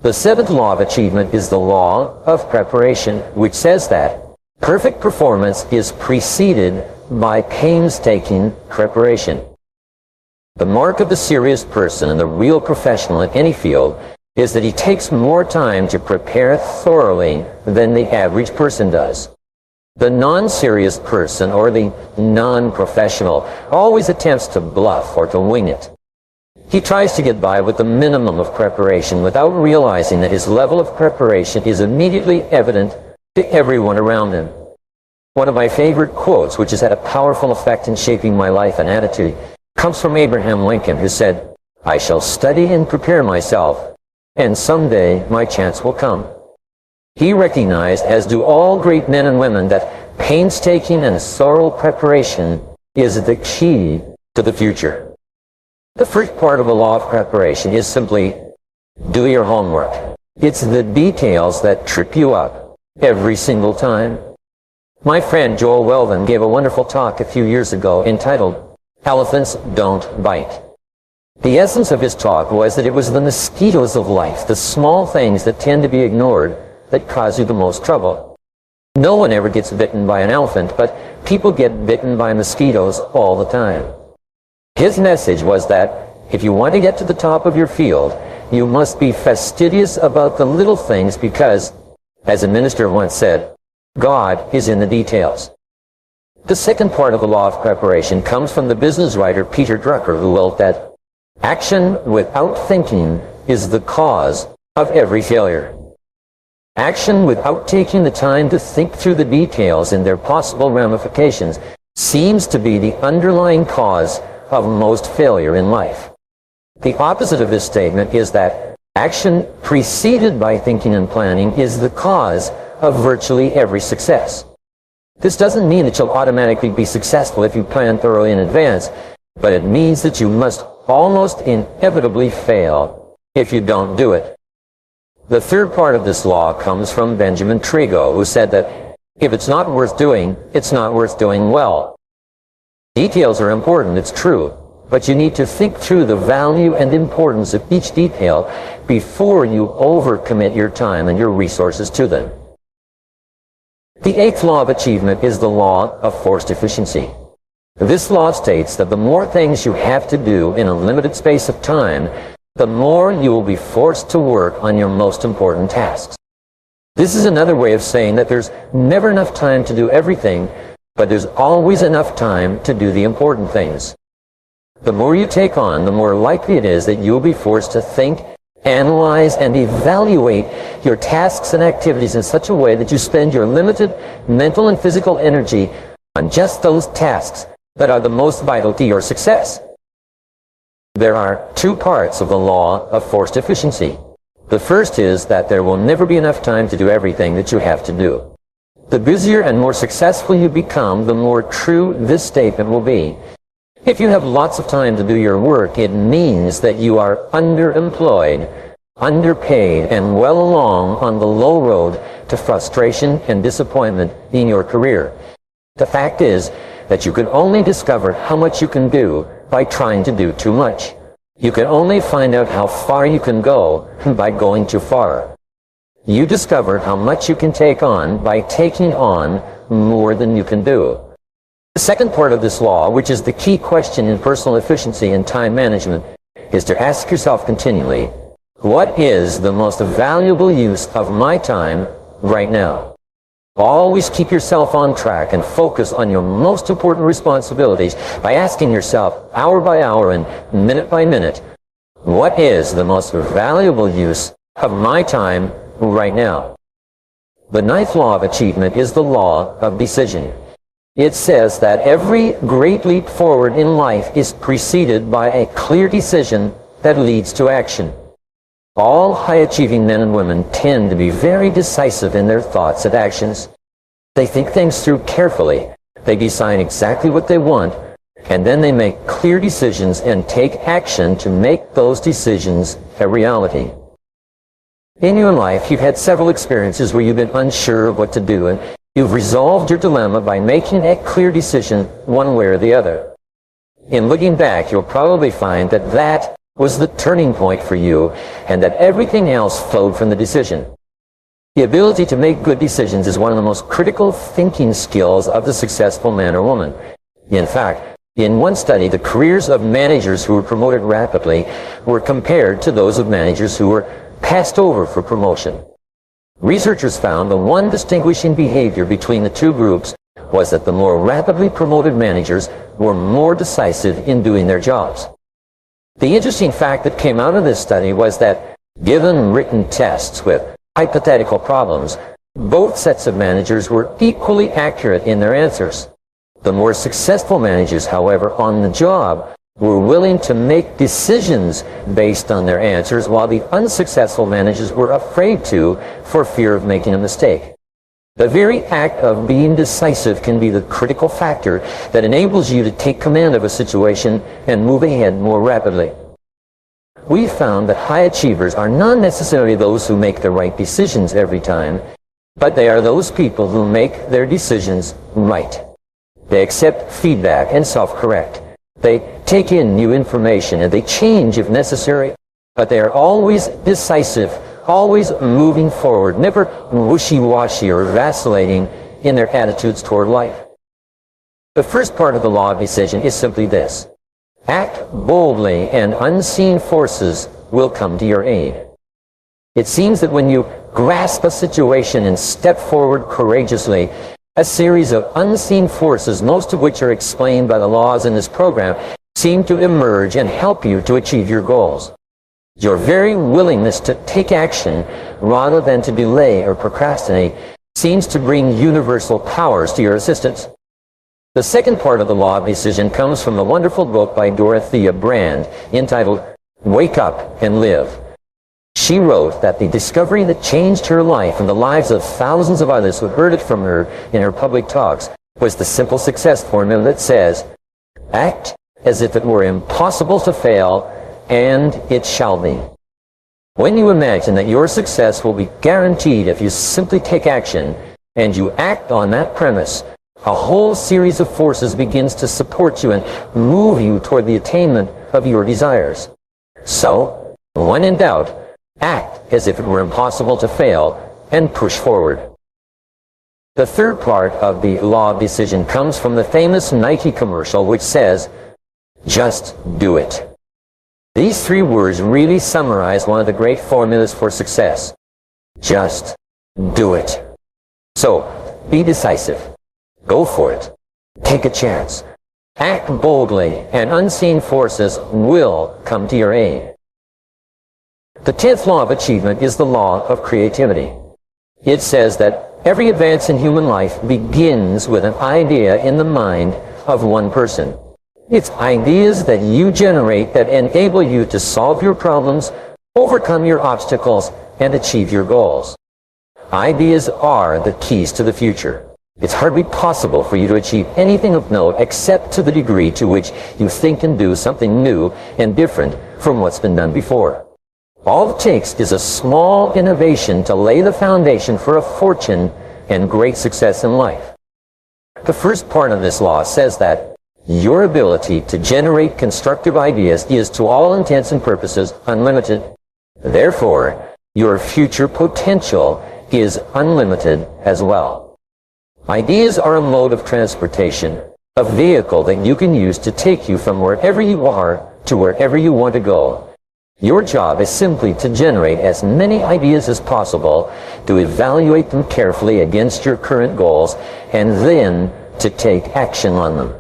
The seventh law of achievement is the law of preparation, which says that perfect performance is preceded by painstaking preparation. The mark of the serious person and the real professional in any field is that he takes more time to prepare thoroughly than the average person does. The non-serious person, or the non-professional, always attempts to bluff or to wing it. He tries to get by with the minimum of preparation without realizing that his level of preparation is immediately evident to everyone around him. One of my favorite quotes, which has had a powerful effect in shaping my life and attitude, comes from Abraham Lincoln, who said, "I shall study and prepare myself, and someday my chance will come." He recognized, as do all great men and women, that painstaking and thorough preparation is the key to the future. The first part of the law of preparation is simply do your homework. It's the details that trip you up every single time. My friend Joel Weldon gave a wonderful talk a few years ago entitled, "Elephants Don't Bite." The essence of his talk was that it was the mosquitoes of life, the small things that tend to be ignored, that cause you the most trouble. No one ever gets bitten by an elephant, but people get bitten by mosquitoes all the time. His message was that if you want to get to the top of your field, you must be fastidious about the little things because, as a minister once said, God is in the details. The second part of the law of preparation comes from the business writer Peter Drucker, who wrote that action without thinking is the cause of every failure. Action without taking the time to think through the details and their possible ramifications seems to be the underlying cause of most failure in life. The opposite of this statement is that action preceded by thinking and planning is the cause of virtually every success. This doesn't mean that you'll automatically be successful if you plan thoroughly in advance, but it means that you must almost inevitably fail if you don't do it. The third part of this law comes from Benjamin Trigo, who said that if it's not worth doing, it's not worth doing well. Details are important, it's true, but you need to think through the value and importance of each detail before you overcommit your time and your resources to them. The eighth law of achievement is the law of forced efficiency. This law states that the more things you have to do in a limited space of time, the more you will be forced to work on your most important tasks. This is another way of saying that there's never enough time to do everything, but there's always enough time to do the important things. The more you take on, the more likely it is that you'll be forced to think, analyze, and evaluate your tasks and activities in such a way that you spend your limited mental and physical energy on just those tasks that are the most vital to your success. There are two parts of the law of forced efficiency. The first is that there will never be enough time to do everything that you have to do. The busier and more successful you become, the more true this statement will be. If you have lots of time to do your work, it means that you are underemployed, underpaid, and well along on the low road to frustration and disappointment in your career. The fact is that you can only discover how much you can do by trying to do too much. You can only find out how far you can go by going too far. You discover how much you can take on by taking on more than you can do. The second part of this law, which is the key question in personal efficiency and time management, is to ask yourself continually, what is the most valuable use of my time right now? Always keep yourself on track and focus on your most important responsibilities by asking yourself, hour by hour and minute by minute, what is the most valuable use of my time right now? The ninth law of achievement is the law of decision. It says that every great leap forward in life is preceded by a clear decision that leads to action. All high-achieving men and women tend to be very decisive in their thoughts and actions. They think things through carefully. They decide exactly what they want, and then they make clear decisions and take action to make those decisions a reality. In your life, you've had several experiences where you've been unsure of what to do, and you've resolved your dilemma by making a clear decision one way or the other. In looking back, you'll probably find that that was the turning point for you, and that everything else flowed from the decision. The ability to make good decisions is one of the most critical thinking skills of the successful man or woman. In fact, in one study, the careers of managers who were promoted rapidly were compared to those of managers who were passed over for promotion. Researchers found the one distinguishing behavior between the two groups was that the more rapidly promoted managers were more decisive in doing their jobs. The interesting fact that came out of this study was that, given written tests with hypothetical problems, both sets of managers were equally accurate in their answers. The more successful managers, however, on the job were willing to make decisions based on their answers, while the unsuccessful managers were afraid to for fear of making a mistake. The very act of being decisive can be the critical factor that enables you to take command of a situation and move ahead more rapidly. We found that high achievers are not necessarily those who make the right decisions every time, but they are those people who make their decisions right. They accept feedback and self-correct. They take in new information and they change if necessary, but they are always decisive, always moving forward, never wishy-washy or vacillating in their attitudes toward life. The first part of the law of decision is simply this: act boldly and unseen forces will come to your aid. It seems that when you grasp a situation and step forward courageously, a series of unseen forces, most of which are explained by the laws in this program, seem to emerge and help you to achieve your goals. Your very willingness to take action rather than to delay or procrastinate seems to bring universal powers to your assistance. The second part of the law of decision comes from the wonderful book by Dorothea Brand entitled Wake Up and Live. She wrote that the discovery that changed her life and the lives of thousands of others who heard it from her in her public talks was the simple success formula that says, act as if it were impossible to fail, and it shall be. When you imagine that your success will be guaranteed if you simply take action, and you act on that premise, a whole series of forces begins to support you and move you toward the attainment of your desires. So, when in doubt, act as if it were impossible to fail and push forward. The third part of the law of decision comes from the famous Nike commercial, which says, just do it. These three words really summarize one of the great formulas for success. Just do it. So, be decisive. Go for it. Take a chance. Act boldly, and unseen forces will come to your aid. The 10th law of achievement is the law of creativity. It says that every advance in human life begins with an idea in the mind of one person. It's ideas that you generate that enable you to solve your problems, overcome your obstacles, and achieve your goals. Ideas are the keys to the future. It's hardly possible for you to achieve anything of note except to the degree to which you think and do something new and different from what's been done before. All it takes is a small innovation to lay the foundation for a fortune and great success in life. The first part of this law says that your ability to generate constructive ideas is, to all intents and purposes, unlimited. Therefore, your future potential is unlimited as well. Ideas are a mode of transportation, a vehicle that you can use to take you from wherever you are to wherever you want to go. Your job is simply to generate as many ideas as possible, to evaluate them carefully against your current goals, and then to take action on them.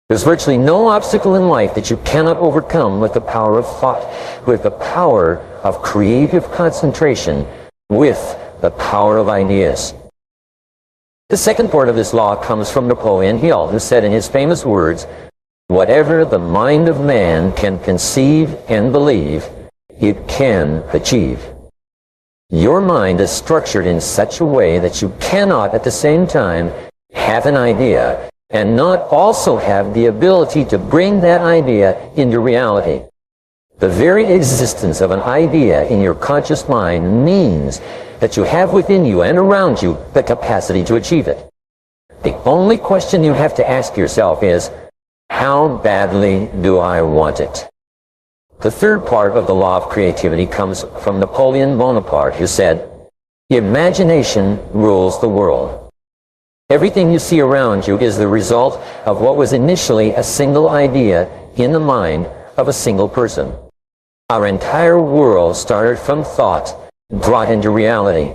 There's virtually no obstacle in life that you cannot overcome with the power of thought, with the power of creative concentration, with the power of ideas. The second part of this law comes from Napoleon Hill, who said in his famous words, "Whatever the mind of man can conceive and believe, it can achieve." Your mind is structured in such a way that you cannot at the same time have an idea and not also have the ability to bring that idea into reality. The very existence of an idea in your conscious mind means that you have within you and around you the capacity to achieve it. The only question you have to ask yourself is, how badly do I want it? The third part of the law of creativity comes from Napoleon Bonaparte, who said, "Imagination rules the world." Everything you see around you is the result of what was initially a single idea in the mind of a single person. Our entire world started from thought, brought into reality.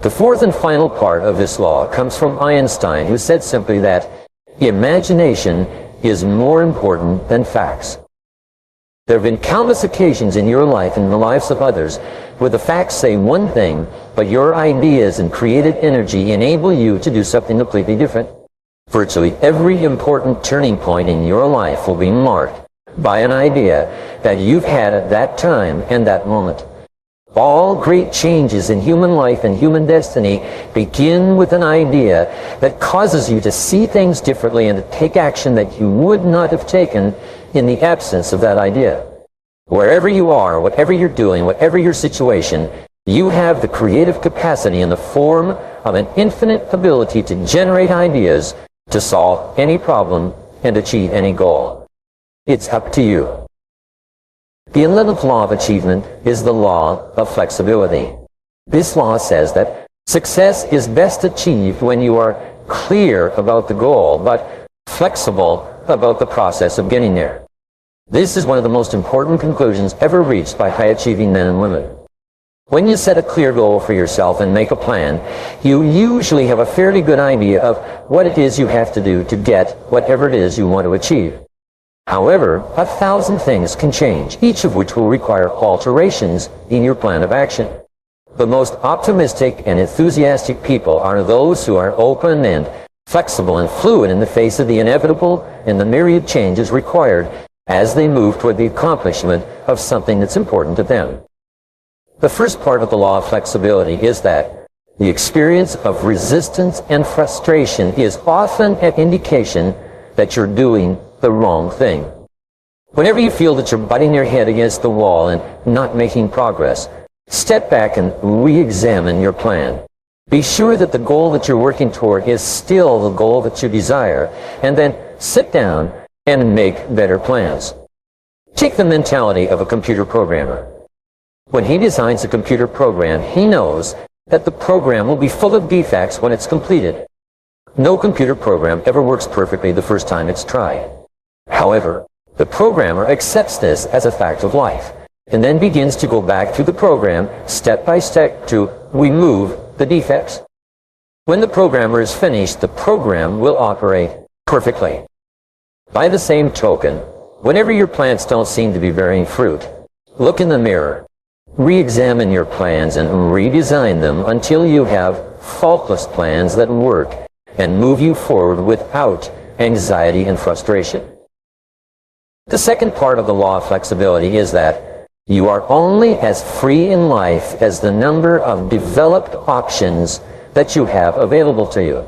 The fourth and final part of this law comes from Einstein, who said simply that imagination is more important than facts. There have been countless occasions in your life and in the lives of others where the facts say one thing, but your ideas and creative energy enable you to do something completely different. Virtually every important turning point in your life will be marked by an idea that you've had at that time and that moment. All great changes in human life and human destiny begin with an idea that causes you to see things differently and to take action that you would not have taken in the absence of that idea. Wherever you are, whatever you're doing, whatever your situation, you have the creative capacity in the form of an infinite ability to generate ideas to solve any problem and achieve any goal. It's up to you. The 11th law of achievement is the law of flexibility. This law says that success is best achieved when you are clear about the goal, but flexible about the process of getting there. This is one of the most important conclusions ever reached by high-achieving men and women. When you set a clear goal for yourself and make a plan, you usually have a fairly good idea of what it is you have to do to get whatever it is you want to achieve. However, 1,000 things can change, each of which will require alterations in your plan of action. The most optimistic and enthusiastic people are those who are open and flexible and fluid in the face of the inevitable and the myriad changes required as they move toward the accomplishment of something that's important to them. The first part of the law of flexibility is that the experience of resistance and frustration is often an indication that you're doing the wrong thing. Whenever you feel that you're butting your head against the wall and not making progress, step back and re-examine your plan. Be sure that the goal that you're working toward is still the goal that you desire, and then sit down and make better plans. Take the mentality of a computer programmer. When he designs a computer program, he knows that the program will be full of defects when it's completed. No computer program ever works perfectly the first time it's tried. However, the programmer accepts this as a fact of life, and then begins to go back through the program step by step to remove the defects. When the programmer is finished, the program will operate perfectly. By the same token, whenever your plans don't seem to be bearing fruit, look in the mirror, re-examine your plans and redesign them until you have faultless plans that work and move you forward without anxiety and frustration. The second part of the law of flexibility is that you are only as free in life as the number of developed options that you have available to you.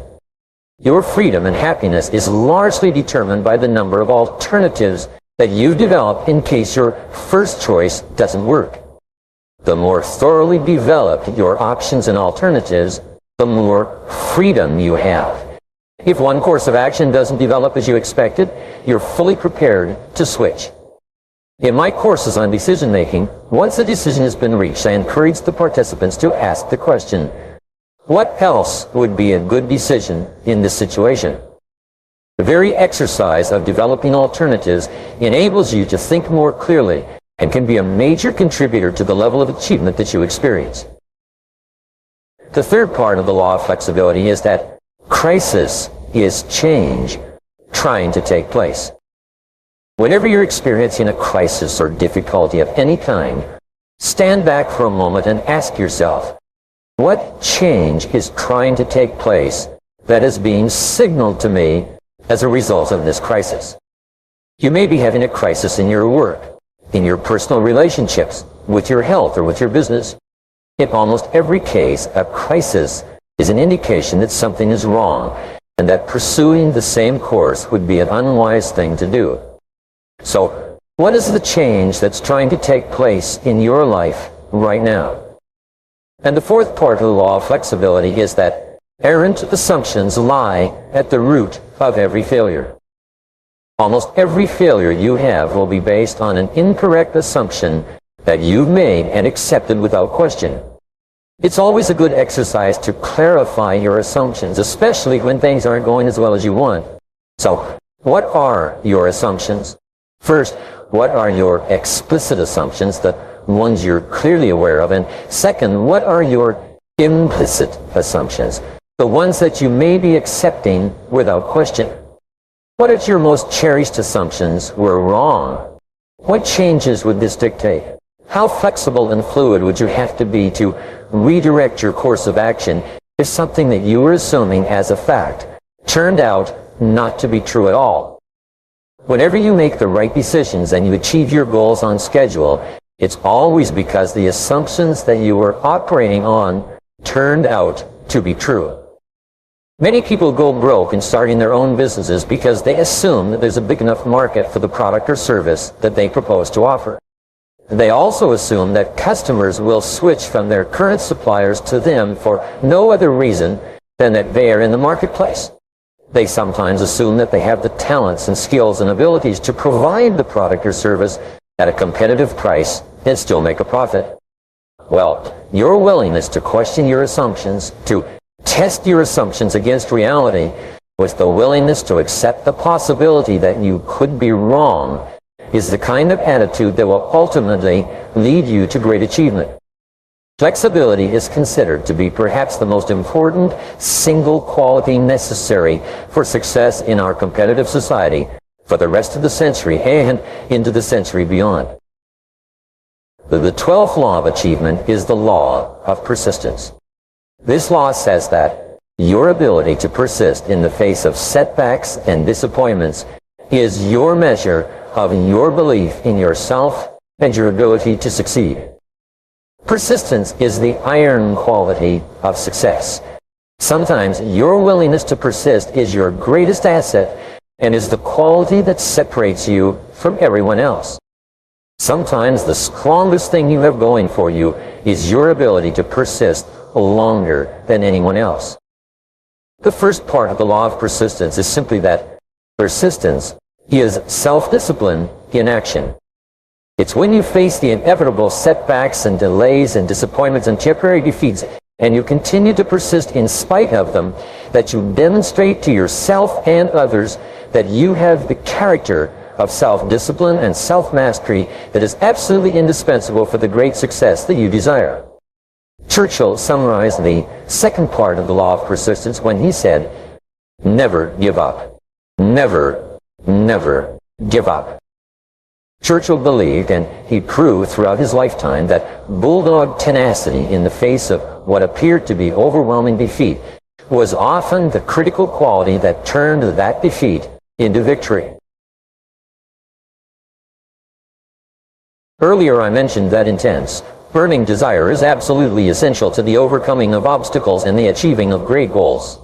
Your freedom and happiness is largely determined by the number of alternatives that you develop in case your first choice doesn't work. The more thoroughly developed your options and alternatives, the more freedom you have. If one course of action doesn't develop as you expected, you're fully prepared to switch. In my courses on decision making, once a decision has been reached, I encourage the participants to ask the question, what else would be a good decision in this situation? The very exercise of developing alternatives enables you to think more clearly and can be a major contributor to the level of achievement that you experience. The third part of the law of flexibility is that crisis is change trying to take place. Whenever you're experiencing a crisis or difficulty of any kind, stand back for a moment and ask yourself, what change is trying to take place that is being signaled to me as a result of this crisis? You may be having a crisis in your work, in your personal relationships, with your health or with your business. In almost every case, a crisis is an indication that something is wrong and that pursuing the same course would be an unwise thing to do. So, what is the change that's trying to take place in your life right now? And the fourth part of the law of flexibility is that errant assumptions lie at the root of every failure. Almost every failure you have will be based on an incorrect assumption that you've made and accepted without question. It's always a good exercise to clarify your assumptions, especially when things aren't going as well as you want. So, what are your assumptions? First, what are your explicit assumptions, the ones you're clearly aware of? And second, what are your implicit assumptions, the ones that you may be accepting without question? What if your most cherished assumptions were wrong? What changes would this dictate? How flexible and fluid would you have to be to redirect your course of action if something that you were assuming as a fact turned out not to be true at all? Whenever you make the right decisions and you achieve your goals on schedule, it's always because the assumptions that you were operating on turned out to be true. Many people go broke in starting their own businesses because they assume that there's a big enough market for the product or service that they propose to offer. They also assume that customers will switch from their current suppliers to them for no other reason than that they are in the marketplace. They sometimes assume that they have the talents and skills and abilities to provide the product or service at a competitive price and still make a profit. Well, your willingness to question your assumptions, to test your assumptions against reality, with the willingness to accept the possibility that you could be wrong, is the kind of attitude that will ultimately lead you to great achievement. Flexibility is considered to be perhaps the most important single quality necessary for success in our competitive society for the rest of the century and into the century beyond. The 12th law of achievement is the law of persistence. This law says that your ability to persist in the face of setbacks and disappointments is your measure of your belief in yourself and your ability to succeed. Persistence is the iron quality of success. Sometimes your willingness to persist is your greatest asset and is the quality that separates you from everyone else. Sometimes the strongest thing you have going for you is your ability to persist longer than anyone else. The first part of the law of persistence is simply that persistence is self-discipline in action. It's when you face the inevitable setbacks and delays and disappointments and temporary defeats, and you continue to persist in spite of them, that you demonstrate to yourself and others that you have the character of self-discipline and self-mastery that is absolutely indispensable for the great success that you desire. Churchill summarized the second part of the law of persistence when he said, "Never give up. Never, never give up." Churchill believed, and he proved throughout his lifetime, that bulldog tenacity in the face of what appeared to be overwhelming defeat was often the critical quality that turned that defeat into victory. Earlier I mentioned that intense, burning desire is absolutely essential to the overcoming of obstacles and the achieving of great goals.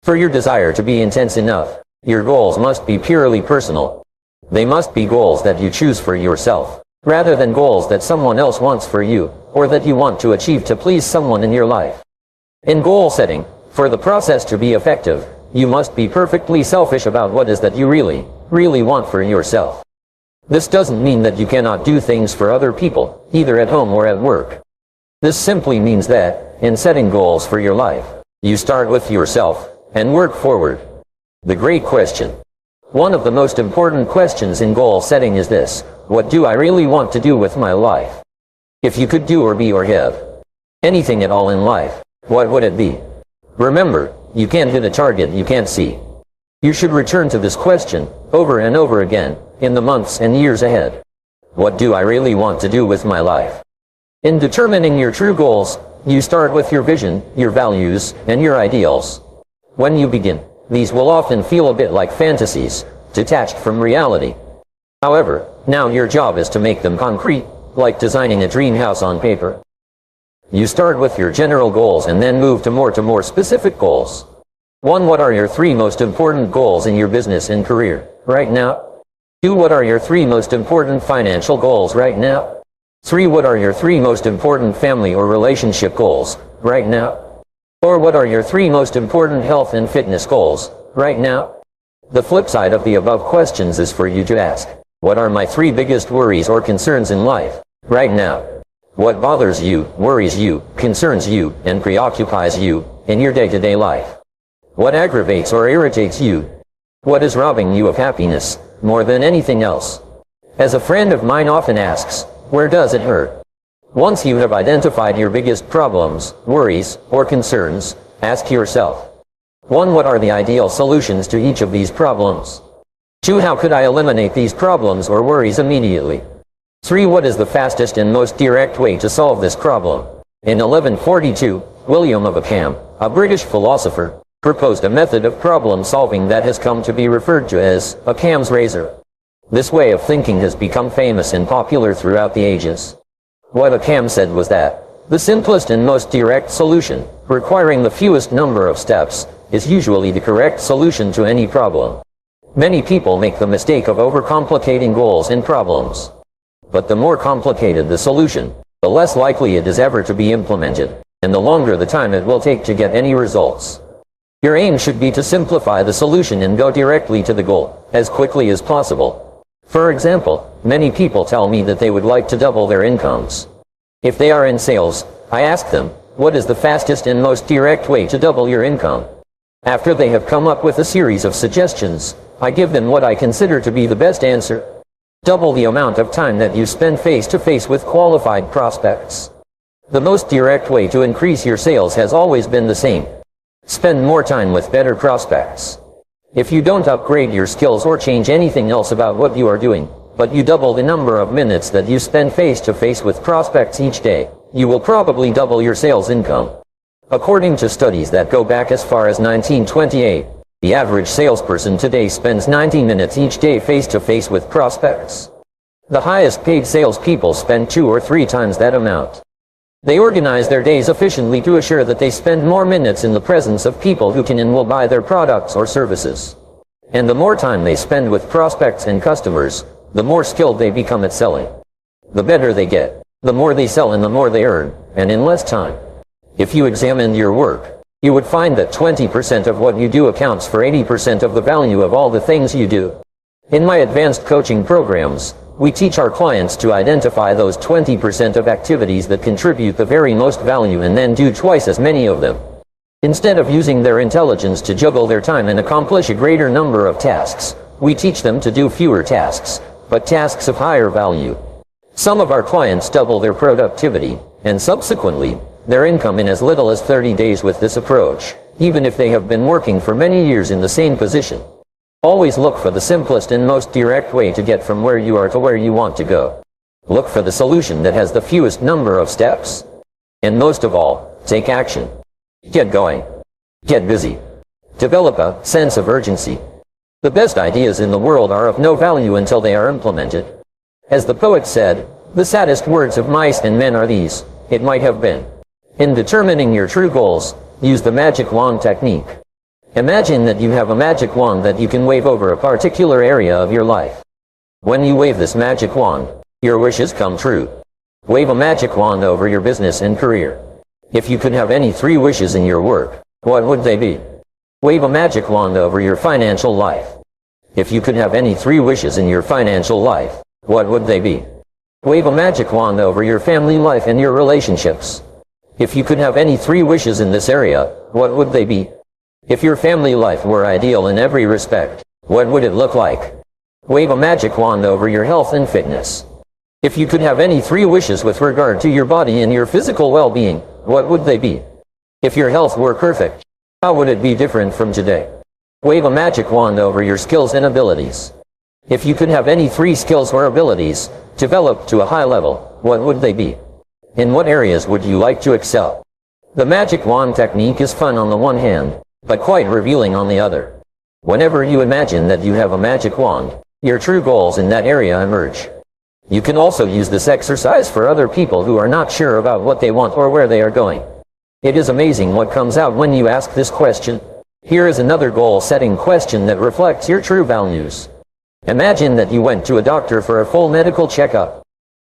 For your desire to be intense enough, your goals must be purely personal. They must be goals that you choose for yourself, rather than goals that someone else wants for you, or that you want to achieve to please someone in your life. In goal setting, for the process to be effective, you must be perfectly selfish about what it is that you really, really want for yourself. This doesn't mean that you cannot do things for other people, either at home or at work. This simply means that, in setting goals for your life, you start with yourself and work forward. The great question. One of the most important questions in goal setting is this: what do I really want to do with my life? If you could do or be or have anything at all in life, what would it be? Remember, you can't hit a target you can't see. You should return to this question over and over again in the months and years ahead. What do I really want to do with my life? In determining your true goals, you start with your vision, your values, and your ideals. When you begin, these will often feel a bit like fantasies, detached from reality. However, now your job is to make them concrete, like designing a dream house on paper. You start with your general goals and then move to more specific goals. 1. What are your 3 most important goals in your business and career right now? 2. What are your 3 most important financial goals right now? 3. What are your 3 most important family or relationship goals right now? 4. What are your 3 most important health and fitness goals right now? The flip side of the above questions is for you to ask, what are my 3 biggest worries or concerns in life, right now? What bothers you, worries you, concerns you, and preoccupies you, in your day-to-day life? What aggravates or irritates you? What is robbing you of happiness, more than anything else? As a friend of mine often asks, where does it hurt? Once you have identified your biggest problems, worries, or concerns, ask yourself, 1. What are the ideal solutions to each of these problems? 2. How could I eliminate these problems or worries immediately? 3. What is the fastest and most direct way to solve this problem? In 1142, William of Ockham, a British philosopher, proposed a method of problem solving that has come to be referred to as Occam's razor. This way of thinking has become famous and popular throughout the ages. What Occam said was that the simplest and most direct solution, requiring the fewest number of steps, is usually the correct solution to any problem. Many people make the mistake of overcomplicating goals and problems. But the more complicated the solution, the less likely it is ever to be implemented, and the longer the time it will take to get any results. Your aim should be to simplify the solution and go directly to the goal, as quickly as possible. For example, many people tell me that they would like to double their incomes. If they are in sales, I ask them, what is the fastest and most direct way to double your income? After they have come up with a series of suggestions, I give them what I consider to be the best answer. Double the amount of time that you spend face-to-face with qualified prospects. The most direct way to increase your sales has always been the same. Spend more time with better prospects. If you don't upgrade your skills or change anything else about what you are doing, but you double the number of minutes that you spend face-to-face with prospects each day, you will probably double your sales income. According to studies that go back as far as 1928, the average salesperson today spends 90 minutes each day face-to-face with prospects. The highest paid salespeople spend 2 or 3 times that amount. They organize their days efficiently to assure that they spend more minutes in the presence of people who can and will buy their products or services. And the more time they spend with prospects and customers, the more skilled they become at selling. The better they get, the more they sell and the more they earn, and in less time. If you examined your work, you would find that 20% of what you do accounts for 80% of the value of all the things you do. In my advanced coaching programs, we teach our clients to identify those 20% of activities that contribute the very most value and then do twice as many of them. Instead of using their intelligence to juggle their time and accomplish a greater number of tasks, we teach them to do fewer tasks, but tasks of higher value. Some of our clients double their productivity, and subsequently, their income in as little as 30 days with this approach, even if they have been working for many years in the same position. Always look for the simplest and most direct way to get from where you are to where you want to go. Look for the solution that has the fewest number of steps. And most of all, take action. Get going. Get busy. Develop a sense of urgency. The best ideas in the world are of no value until they are implemented. As the poet said, the saddest words of mice and men are these, "It might have been." In determining your true goals, use the magic wand technique. Imagine that you have a magic wand that you can wave over a particular area of your life. When you wave this magic wand, your wishes come true. Wave a magic wand over your business and career. If you could have any 3 wishes in your work, what would they be? Wave a magic wand over your financial life. If you could have any 3 wishes in your financial life, what would they be? Wave a magic wand over your family life and your relationships. If you could have any 3 wishes in this area, what would they be? If your family life were ideal in every respect, what would it look like? Wave a magic wand over your health and fitness. If you could have any 3 wishes with regard to your body and your physical well-being, what would they be? If your health were perfect, how would it be different from today? Wave a magic wand over your skills and abilities. If you could have any 3 skills or abilities developed to a high level, what would they be? In what areas would you like to excel? The magic wand technique is fun on the one hand, but quite revealing on the other. Whenever you imagine that you have a magic wand, your true goals in that area emerge. You can also use this exercise for other people who are not sure about what they want or where they are going. It is amazing what comes out when you ask this question. Here is another goal-setting question that reflects your true values. Imagine that you went to a doctor for a full medical checkup.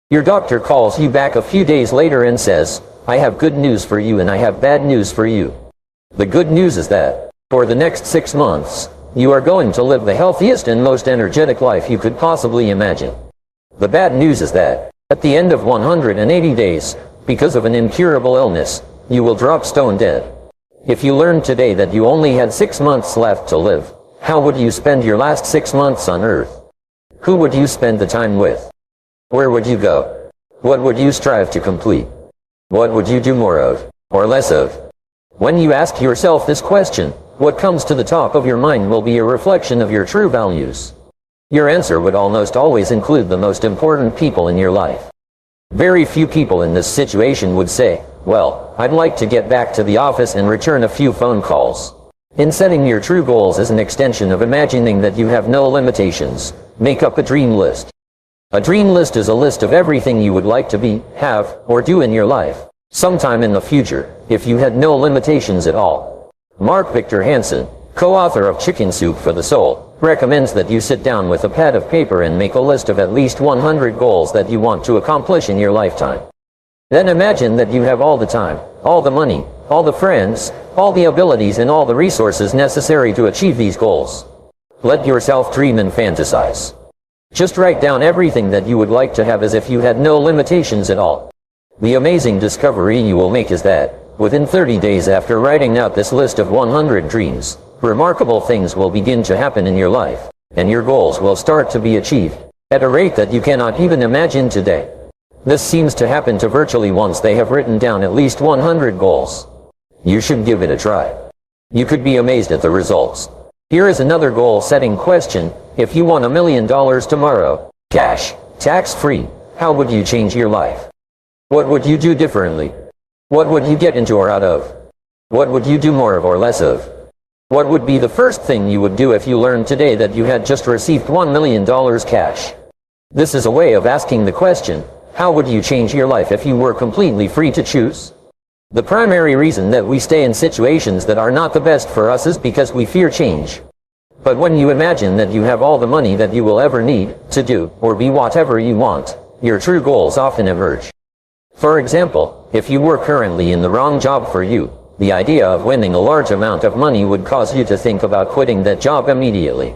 Your doctor calls you back a few days later and says, "I have good news for you and I have bad news for you." The good news is that, for the next 6 months, you are going to live the healthiest and most energetic life you could possibly imagine. The bad news is that, at the end of 180 days, because of an incurable illness, you will drop stone dead. If you learned today that you only had 6 months left to live, how would you spend your last 6 months on Earth? Who would you spend the time with? Where would you go? What would you strive to complete? What would you do more of, or less of? When you ask yourself this question, what comes to the top of your mind will be a reflection of your true values. Your answer would almost always include the most important people in your life. Very few people in this situation would say, well, I'd like to get back to the office and return a few phone calls. In setting your true goals as an extension of imagining that you have no limitations, make up a dream list. A dream list is a list of everything you would like to be, have, or do in your life, sometime in the future, if you had no limitations at all. Mark Victor Hansen, co-author of Chicken Soup for the Soul, recommends that you sit down with a pad of paper and make a list of at least 100 goals that you want to accomplish in your lifetime. Then imagine that you have all the time, all the money, all the friends, all the abilities and all the resources necessary to achieve these goals. Let yourself dream and fantasize. Just write down everything that you would like to have as if you had no limitations at all. The amazing discovery you will make is that, within 30 days after writing out this list of 100 dreams, remarkable things will begin to happen in your life, and your goals will start to be achieved, at a rate that you cannot even imagine today. This seems to happen to virtually once they have written down at least 100 goals. You should give it a try. You could be amazed at the results. Here is another goal-setting question. If you won $1 million tomorrow, cash, tax-free, how would you change your life? What would you do differently? What would you get into or out of? What would you do more of or less of? What would be the first thing you would do if you learned today that you had just received $1 million cash? This is a way of asking the question, how would you change your life if you were completely free to choose? The primary reason that we stay in situations that are not the best for us is because we fear change. But when you imagine that you have all the money that you will ever need to do or be whatever you want, your true goals often emerge. For example, if you were currently in the wrong job for you, the idea of winning a large amount of money would cause you to think about quitting that job immediately.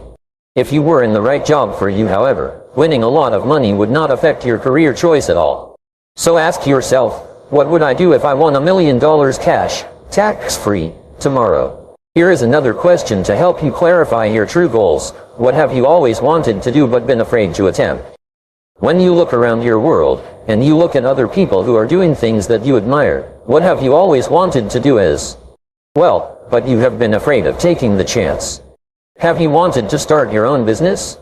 If you were in the right job for you, however, winning a lot of money would not affect your career choice at all. So ask yourself, what would I do if I won $1 million cash, tax-free, tomorrow? Here is another question to help you clarify your true goals. What have you always wanted to do but been afraid to attempt? When you look around your world, and you look at other people who are doing things that you admire, what have you always wanted to do is, well, but you have been afraid of taking the chance. Have you wanted to start your own business?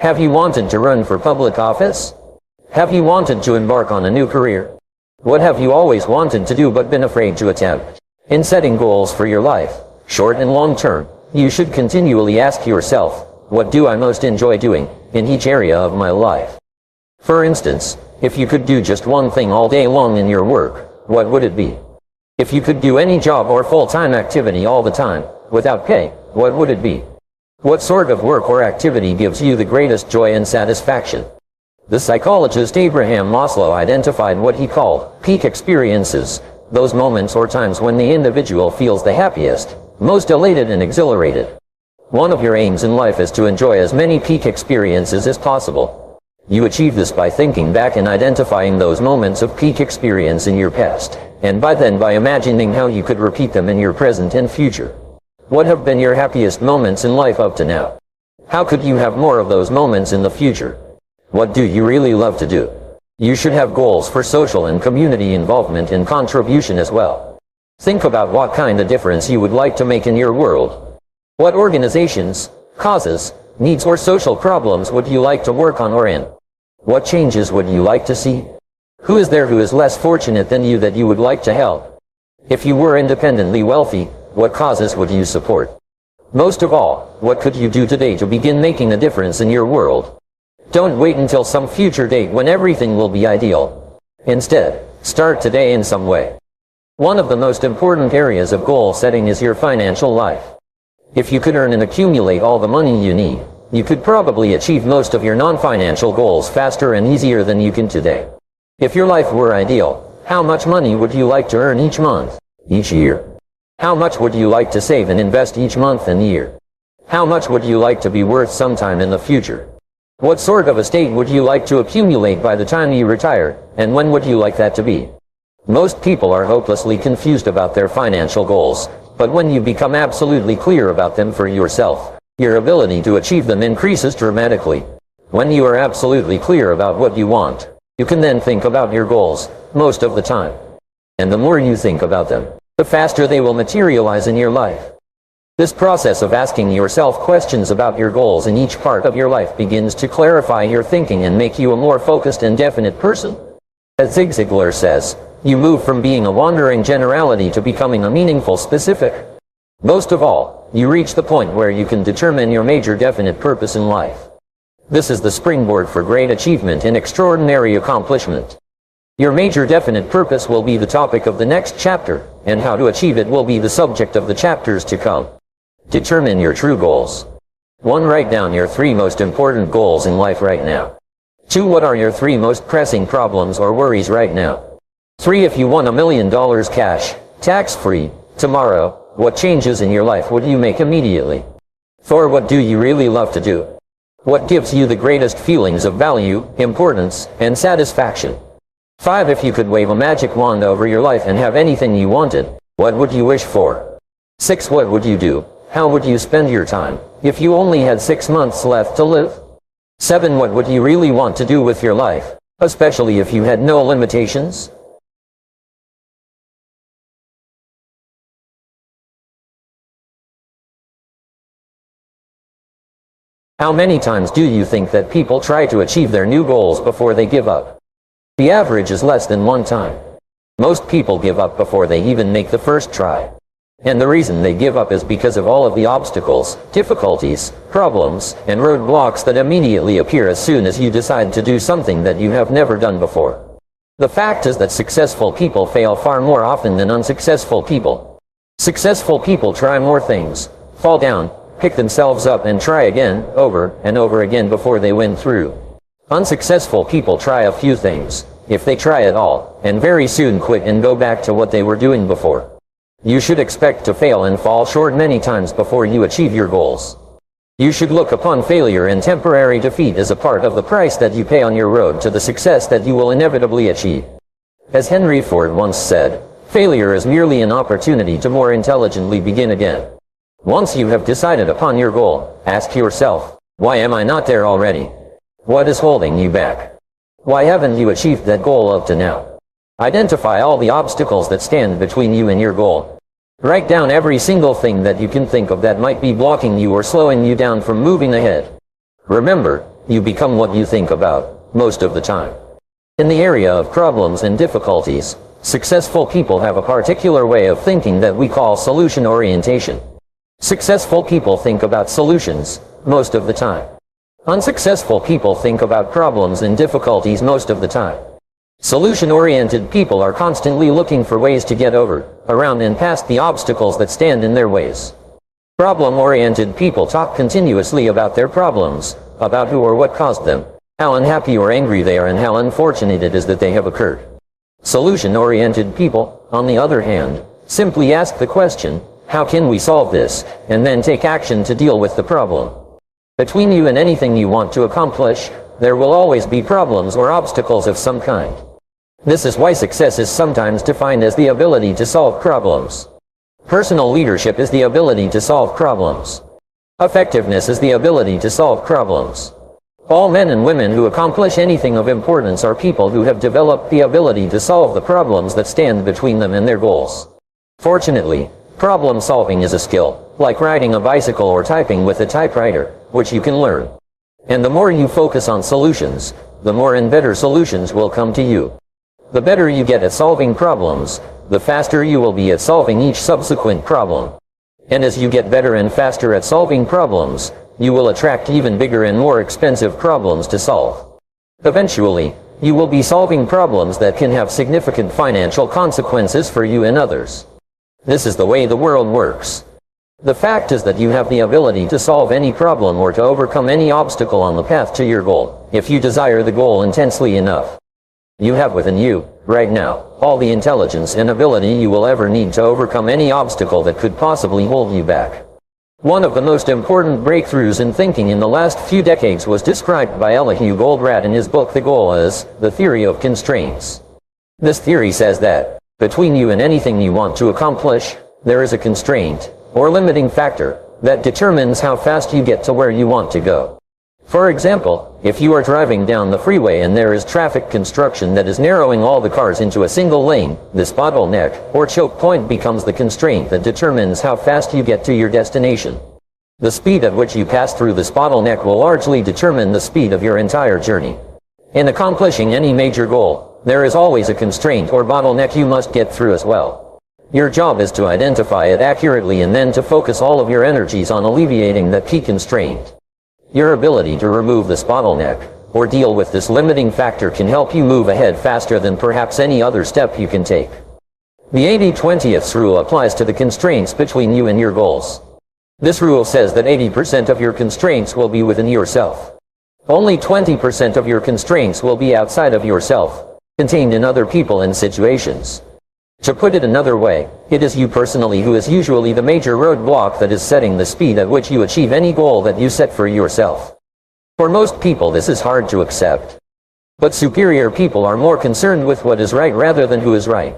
Have you wanted to run for public office? Have you wanted to embark on a new career? What have you always wanted to do but been afraid to attempt? In setting goals for your life, short and long term, you should continually ask yourself, what do I most enjoy doing, in each area of my life? For instance, if you could do just one thing all day long in your work, what would it be? If you could do any job or full-time activity all the time, without pay, what would it be? What sort of work or activity gives you the greatest joy and satisfaction? The psychologist Abraham Maslow identified what he called peak experiences, those moments or times when the individual feels the happiest, most elated and exhilarated. One of your aims in life is to enjoy as many peak experiences as possible. You achieve this by thinking back and identifying those moments of peak experience in your past, and by imagining how you could repeat them in your present and future. What have been your happiest moments in life up to now? How could you have more of those moments in the future? What do you really love to do? You should have goals for social and community involvement and contribution as well. Think about what kind of difference you would like to make in your world. What organizations, causes, needs or social problems would you like to work on or in? What changes would you like to see? Who is there who is less fortunate than you that you would like to help? If you were independently wealthy, what causes would you support? Most of all, what could you do today to begin making a difference in your world? Don't wait until some future date when everything will be ideal. Instead, start today in some way. One of the most important areas of goal setting is your financial life. If you could earn and accumulate all the money you need, you could probably achieve most of your non-financial goals faster and easier than you can today. If your life were ideal, how much money would you like to earn each month, each year? How much would you like to save and invest each month and year? How much would you like to be worth sometime in the future? What sort of estate would you like to accumulate by the time you retire, and when would you like that to be? Most people are hopelessly confused about their financial goals, but when you become absolutely clear about them for yourself, your ability to achieve them increases dramatically. When you are absolutely clear about what you want, you can then think about your goals, most of the time. And the more you think about them, the faster they will materialize in your life. This process of asking yourself questions about your goals in each part of your life begins to clarify your thinking and make you a more focused and definite person. As Zig Ziglar says, you move from being a wandering generality to becoming a meaningful specific. Most of all, you reach the point where you can determine your major definite purpose in life. This is the springboard for great achievement and extraordinary accomplishment. Your major definite purpose will be the topic of the next chapter, and how to achieve it will be the subject of the chapters to come. Determine your true goals. 1. Write down your 3 most important goals in life right now. 2. What are your 3 most pressing problems or worries right now? 3. If you won $1 million cash, tax-free, tomorrow, what changes in your life would you make immediately? 4. What do you really love to do? What gives you the greatest feelings of value, importance, and satisfaction? 5. If you could wave a magic wand over your life and have anything you wanted, what would you wish for? 6. What would you do? How would you spend your time, if you only had 6 months left to live? 7. What would you really want to do with your life, especially if you had no limitations? How many times do you think that people try to achieve their new goals before they give up? The average is less than 1 time. Most people give up before they even make the first try. And the reason they give up is because of all of the obstacles, difficulties, problems, and roadblocks that immediately appear as soon as you decide to do something that you have never done before. The fact is that successful people fail far more often than unsuccessful people. Successful people try more things, fall down, pick themselves up and try again, over and over again before they win through. Unsuccessful people try a few things, if they try at all, and very soon quit and go back to what they were doing before. You should expect to fail and fall short many times before you achieve your goals. You should look upon failure and temporary defeat as a part of the price that you pay on your road to the success that you will inevitably achieve. As Henry Ford once said, failure is merely an opportunity to more intelligently begin again. Once you have decided upon your goal, ask yourself, why am I not there already? What is holding you back? Why haven't you achieved that goal up to now? Identify all the obstacles that stand between you and your goal. Write down every single thing that you can think of that might be blocking you or slowing you down from moving ahead. Remember, you become what you think about, most of the time. In the area of problems and difficulties, successful people have a particular way of thinking that we call solution orientation. Successful people think about solutions, most of the time. Unsuccessful people think about problems and difficulties most of the time. Solution-oriented people are constantly looking for ways to get over, around and past the obstacles that stand in their ways. Problem-oriented people talk continuously about their problems, about who or what caused them, how unhappy or angry they are and how unfortunate it is that they have occurred. Solution-oriented people, on the other hand, simply ask the question, how can we solve this, and then take action to deal with the problem. Between you and anything you want to accomplish, there will always be problems or obstacles of some kind. This is why success is sometimes defined as the ability to solve problems. Personal leadership is the ability to solve problems. Effectiveness is the ability to solve problems. All men and women who accomplish anything of importance are people who have developed the ability to solve the problems that stand between them and their goals. Fortunately, problem solving is a skill, like riding a bicycle or typing with a typewriter, which you can learn. And the more you focus on solutions, the more and better solutions will come to you. The better you get at solving problems, the faster you will be at solving each subsequent problem. And as you get better and faster at solving problems, you will attract even bigger and more expensive problems to solve. Eventually, you will be solving problems that can have significant financial consequences for you and others. This is the way the world works. The fact is that you have the ability to solve any problem or to overcome any obstacle on the path to your goal, if you desire the goal intensely enough. You have within you, right now, all the intelligence and ability you will ever need to overcome any obstacle that could possibly hold you back. One of the most important breakthroughs in thinking in the last few decades was described by Elihu Goldratt in his book The Goal as the theory of constraints. This theory says that, between you and anything you want to accomplish, there is a constraint, or limiting factor, that determines how fast you get to where you want to go. For example, if you are driving down the freeway and there is traffic construction that is narrowing all the cars into a single lane, this bottleneck, or choke point becomes the constraint that determines how fast you get to your destination. The speed at which you pass through this bottleneck will largely determine the speed of your entire journey. In accomplishing any major goal, there is always a constraint or bottleneck you must get through as well. Your job is to identify it accurately and then to focus all of your energies on alleviating that key constraint. Your ability to remove this bottleneck, or deal with this limiting factor, can help you move ahead faster than perhaps any other step you can take. The 80-20th rule applies to the constraints between you and your goals. This rule says that 80% of your constraints will be within yourself. Only 20% of your constraints will be outside of yourself, contained in other people and situations. To put it another way, it is you personally who is usually the major roadblock that is setting the speed at which you achieve any goal that you set for yourself. For most people this is hard to accept. But superior people are more concerned with what is right rather than who is right.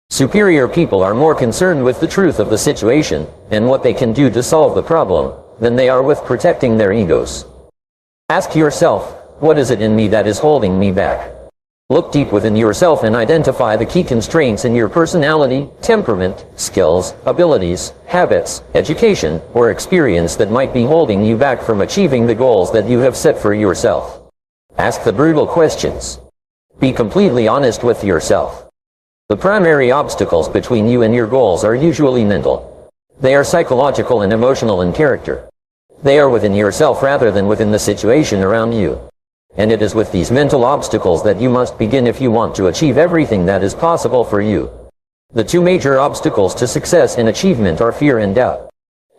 Superior people are more concerned with the truth of the situation, and what they can do to solve the problem, than they are with protecting their egos. Ask yourself, what is it in me that is holding me back? Look deep within yourself and identify the key constraints in your personality, temperament, skills, abilities, habits, education, or experience that might be holding you back from achieving the goals that you have set for yourself. Ask the brutal questions. Be completely honest with yourself. The primary obstacles between you and your goals are usually mental. They are psychological and emotional in character. They are within yourself rather than within the situation around you. And it is with these mental obstacles that you must begin if you want to achieve everything that is possible for you. The two major obstacles to success and achievement are fear and doubt.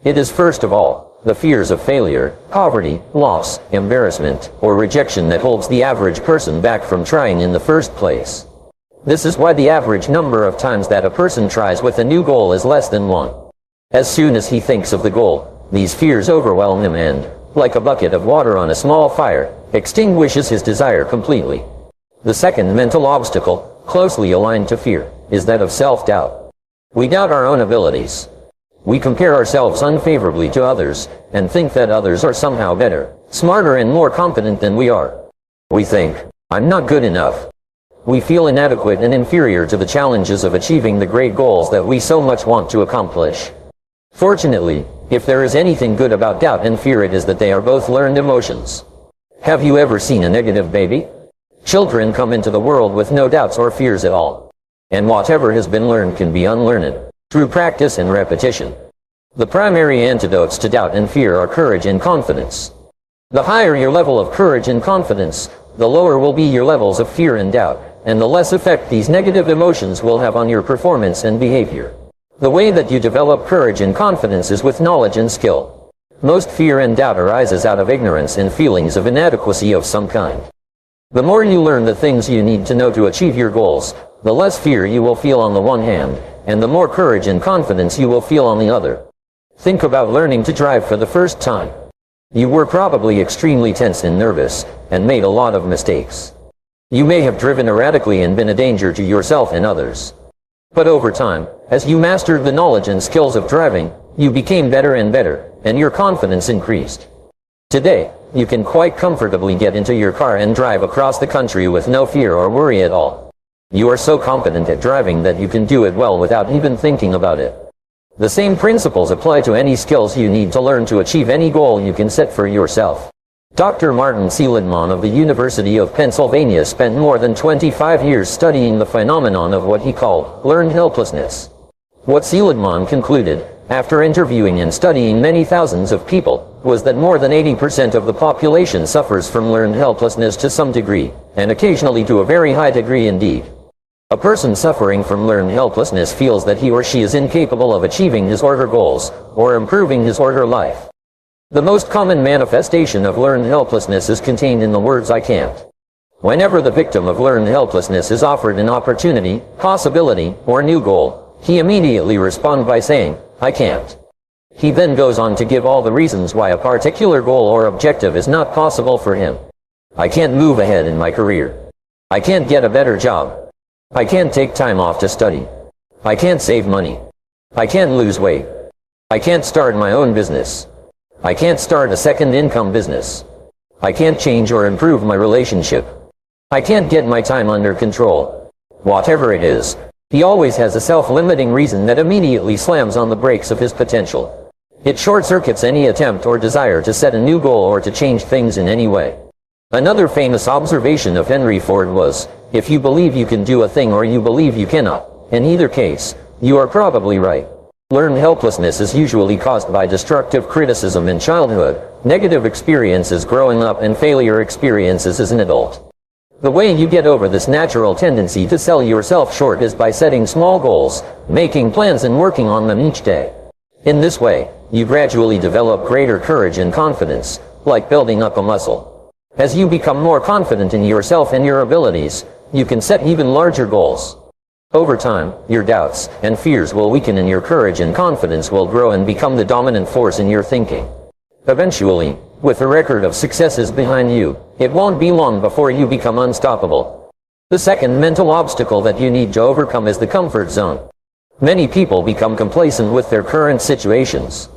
It is first of all, the fears of failure, poverty, loss, embarrassment, or rejection that holds the average person back from trying in the first place. This is why the average number of times that a person tries with a new goal is less than one. As soon as he thinks of the goal, these fears overwhelm him and, like a bucket of water on a small fire, extinguishes his desire completely. The second mental obstacle, closely aligned to fear, is that of self-doubt. We doubt our own abilities. We compare ourselves unfavorably to others, and think that others are somehow better, smarter and more competent than we are. We think, I'm not good enough. We feel inadequate and inferior to the challenges of achieving the great goals that we so much want to accomplish. Fortunately, if there is anything good about doubt and fear, it is that they are both learned emotions. Have you ever seen a negative baby? Children come into the world with no doubts or fears at all. And whatever has been learned can be unlearned, through practice and repetition. The primary antidotes to doubt and fear are courage and confidence. The higher your level of courage and confidence, the lower will be your levels of fear and doubt, and the less effect these negative emotions will have on your performance and behavior. The way that you develop courage and confidence is with knowledge and skill. Most fear and doubt arises out of ignorance and feelings of inadequacy of some kind. The more you learn the things you need to know to achieve your goals, the less fear you will feel on the one hand, and the more courage and confidence you will feel on the other. Think about learning to drive for the first time. You were probably extremely tense and nervous, and made a lot of mistakes. You may have driven erratically and been a danger to yourself and others. But over time, as you mastered the knowledge and skills of driving, you became better and better, and your confidence increased. Today, you can quite comfortably get into your car and drive across the country with no fear or worry at all. You are so competent at driving that you can do it well without even thinking about it. The same principles apply to any skills you need to learn to achieve any goal you can set for yourself. Dr. Martin Seligman of the University of Pennsylvania spent more than 25 years studying the phenomenon of what he called learned helplessness. What Seligman concluded, after interviewing and studying many thousands of people, was that more than 80% of the population suffers from learned helplessness to some degree, and occasionally to a very high degree indeed. A person suffering from learned helplessness feels that he or she is incapable of achieving his or her goals, or improving his or her life. The most common manifestation of learned helplessness is contained in the words "I can't." Whenever the victim of learned helplessness is offered an opportunity, possibility, or new goal, he immediately responds by saying, "I can't." He then goes on to give all the reasons why a particular goal or objective is not possible for him. I can't move ahead in my career. I can't get a better job. I can't take time off to study. I can't save money. I can't lose weight. I can't start my own business. I can't start a second income business. I can't change or improve my relationship. I can't get my time under control. Whatever it is, he always has a self-limiting reason that immediately slams on the brakes of his potential. It short-circuits any attempt or desire to set a new goal or to change things in any way. Another famous observation of Henry Ford was, if you believe you can do a thing or you believe you cannot, in either case, you are probably right. Learned helplessness is usually caused by destructive criticism in childhood, negative experiences growing up, and failure experiences as an adult. The way you get over this natural tendency to sell yourself short is by setting small goals, making plans and working on them each day. In this way, you gradually develop greater courage and confidence, like building up a muscle. As you become more confident in yourself and your abilities, you can set even larger goals. Over time, your doubts and fears will weaken and your courage and confidence will grow and become the dominant force in your thinking. Eventually, with a record of successes behind you, it won't be long before you become unstoppable. The second mental obstacle that you need to overcome is the comfort zone. Many people become complacent with their current situations.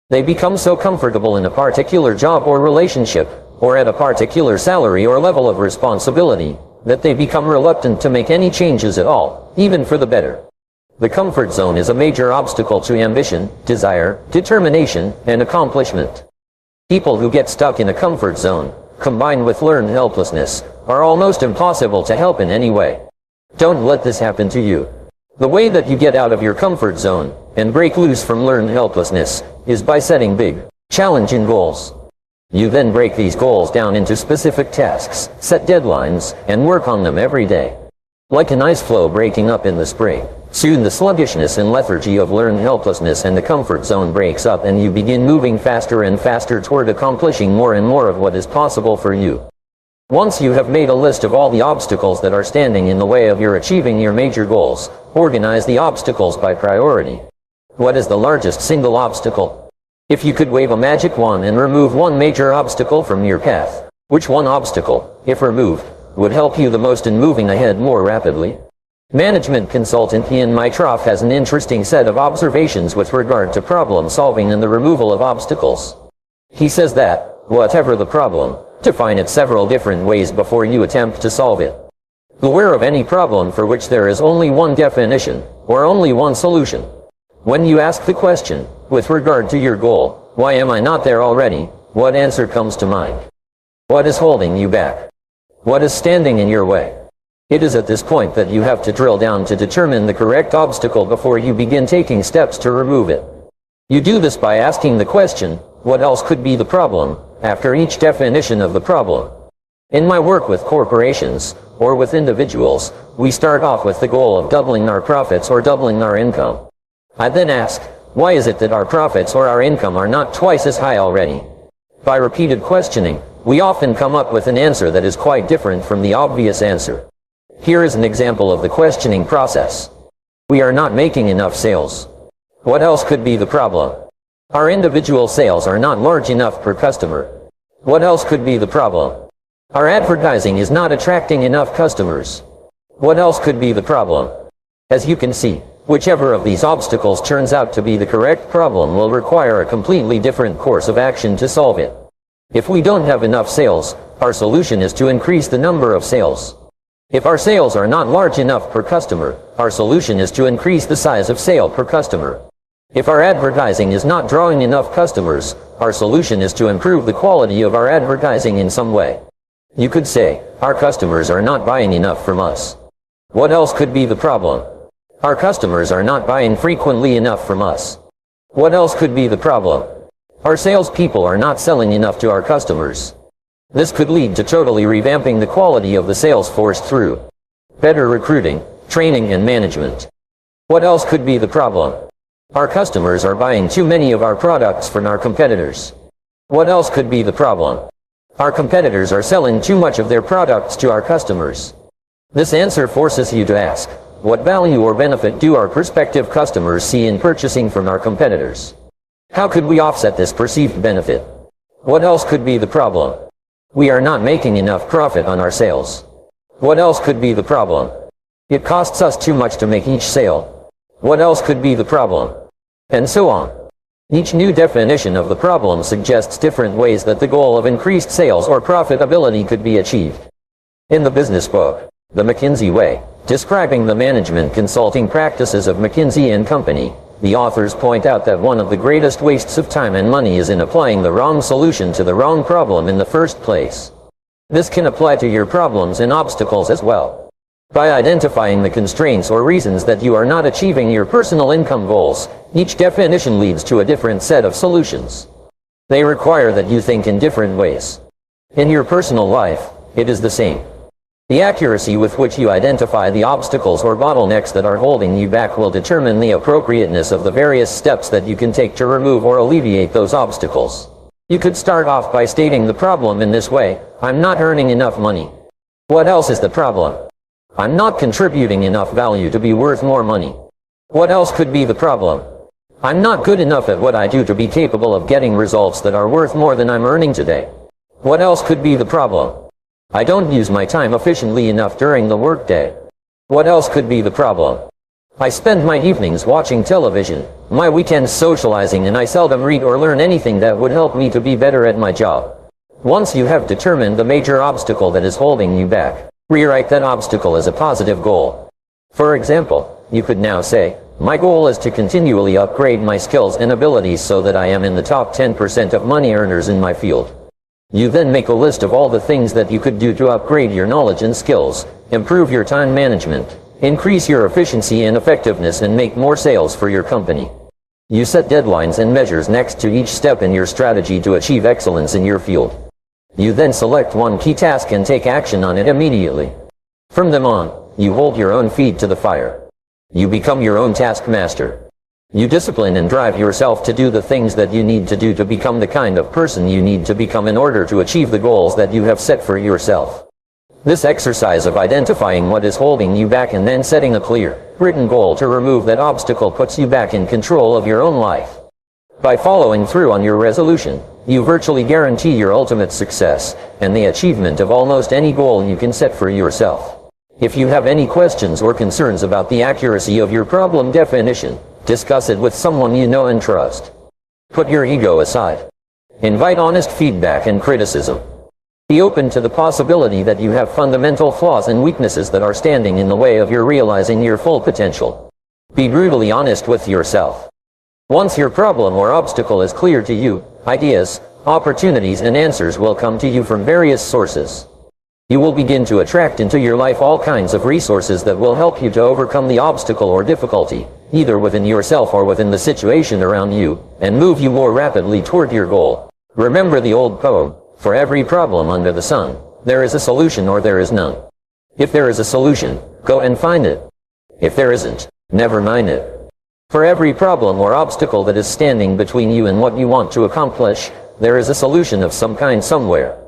They become so comfortable in a particular job or relationship, or at a particular salary or level of responsibility, that they become reluctant to make any changes at all, even for the better. The comfort zone is a major obstacle to ambition, desire, determination, and accomplishment. People who get stuck in a comfort zone, combined with learned helplessness, are almost impossible to help in any way. Don't let this happen to you. The way that you get out of your comfort zone and break loose from learned helplessness is by setting big, challenging goals. You then break these goals down into specific tasks, set deadlines, and work on them every day. Like an ice floe breaking up in the spring, soon the sluggishness and lethargy of learned helplessness and the comfort zone breaks up and you begin moving faster and faster toward accomplishing more and more of what is possible for you. Once you have made a list of all the obstacles that are standing in the way of your achieving your major goals, organize the obstacles by priority. What is the largest single obstacle? If you could wave a magic wand and remove one major obstacle from your path, which one obstacle, if removed, would help you the most in moving ahead more rapidly? Management consultant Ian Mitroff has an interesting set of observations with regard to problem solving and the removal of obstacles. He says that, whatever the problem, define it several different ways before you attempt to solve it. Beware of any problem for which there is only one definition, or only one solution. When you ask the question, with regard to your goal, why am I not there already, what answer comes to mind? What is holding you back? What is standing in your way? It is at this point that you have to drill down to determine the correct obstacle before you begin taking steps to remove it. You do this by asking the question, what else could be the problem, after each definition of the problem. In my work with corporations, or with individuals, we start off with the goal of doubling our profits or doubling our income. I then ask, why is it that our profits or our income are not twice as high already? By repeated questioning, we often come up with an answer that is quite different from the obvious answer. Here is an example of the questioning process. We are not making enough sales. What else could be the problem? Our individual sales are not large enough per customer. What else could be the problem? Our advertising is not attracting enough customers. What else could be the problem? As you can see, whichever of these obstacles turns out to be the correct problem will require a completely different course of action to solve it. If we don't have enough sales, our solution is to increase the number of sales. If our sales are not large enough per customer, our solution is to increase the size of sale per customer. If our advertising is not drawing enough customers, our solution is to improve the quality of our advertising in some way. You could say, our customers are not buying enough from us. What else could be the problem? Our customers are not buying frequently enough from us. What else could be the problem? Our salespeople are not selling enough to our customers. This could lead to totally revamping the quality of the sales force through better recruiting, training, and management. What else could be the problem? Our customers are buying too many of our products from our competitors. What else could be the problem? Our competitors are selling too much of their products to our customers. This answer forces you to ask, what value or benefit do our prospective customers see in purchasing from our competitors? How could we offset this perceived benefit? What else could be the problem? We are not making enough profit on our sales. What else could be the problem? It costs us too much to make each sale. What else could be the problem? And so on. Each new definition of the problem suggests different ways that the goal of increased sales or profitability could be achieved. In the business book, The McKinsey Way, describing the management consulting practices of McKinsey & Company, the authors point out that one of the greatest wastes of time and money is in applying the wrong solution to the wrong problem in the first place. This can apply to your problems and obstacles as well. By identifying the constraints or reasons that you are not achieving your personal income goals, each definition leads to a different set of solutions. They require that you think in different ways. In your personal life, it is the same. The accuracy with which you identify the obstacles or bottlenecks that are holding you back will determine the appropriateness of the various steps that you can take to remove or alleviate those obstacles. You could start off by stating the problem in this way: I'm not earning enough money. What else is the problem? I'm not contributing enough value to be worth more money. What else could be the problem? I'm not good enough at what I do to be capable of getting results that are worth more than I'm earning today. What else could be the problem? I don't use my time efficiently enough during the workday. What else could be the problem? I spend my evenings watching television, my weekends socializing, and I seldom read or learn anything that would help me to be better at my job. Once you have determined the major obstacle that is holding you back, rewrite that obstacle as a positive goal. For example, you could now say, my goal is to continually upgrade my skills and abilities so that I am in the top 10% of money earners in my field. You then make a list of all the things that you could do to upgrade your knowledge and skills, improve your time management, increase your efficiency and effectiveness, and make more sales for your company. You set deadlines and measures next to each step in your strategy to achieve excellence in your field. You then select one key task and take action on it immediately. From then on, you hold your own feet to the fire. You become your own taskmaster. You discipline and drive yourself to do the things that you need to do to become the kind of person you need to become in order to achieve the goals that you have set for yourself. This exercise of identifying what is holding you back and then setting a clear, written goal to remove that obstacle puts you back in control of your own life. By following through on your resolution, you virtually guarantee your ultimate success and the achievement of almost any goal you can set for yourself. If you have any questions or concerns about the accuracy of your problem definition, discuss it with someone you know and trust. Put your ego aside. Invite honest feedback and criticism. Be open to the possibility that you have fundamental flaws and weaknesses that are standing in the way of your realizing your full potential. Be brutally honest with yourself. Once your problem or obstacle is clear to you, ideas, opportunities, and answers will come to you from various sources. You will begin to attract into your life all kinds of resources that will help you to overcome the obstacle or difficulty, either within yourself or within the situation around you, and move you more rapidly toward your goal. Remember the old poem, for every problem under the sun, there is a solution or there is none. If there is a solution, go and find it. If there isn't, never mind it. For every problem or obstacle that is standing between you and what you want to accomplish, there is a solution of some kind somewhere.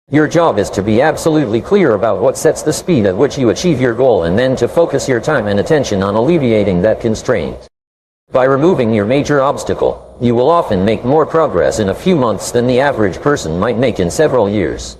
Your job is to be absolutely clear about what sets the speed at which you achieve your goal, and then to focus your time and attention on alleviating that constraint. By removing your major obstacle, you will often make more progress in a few months than the average person might make in several years.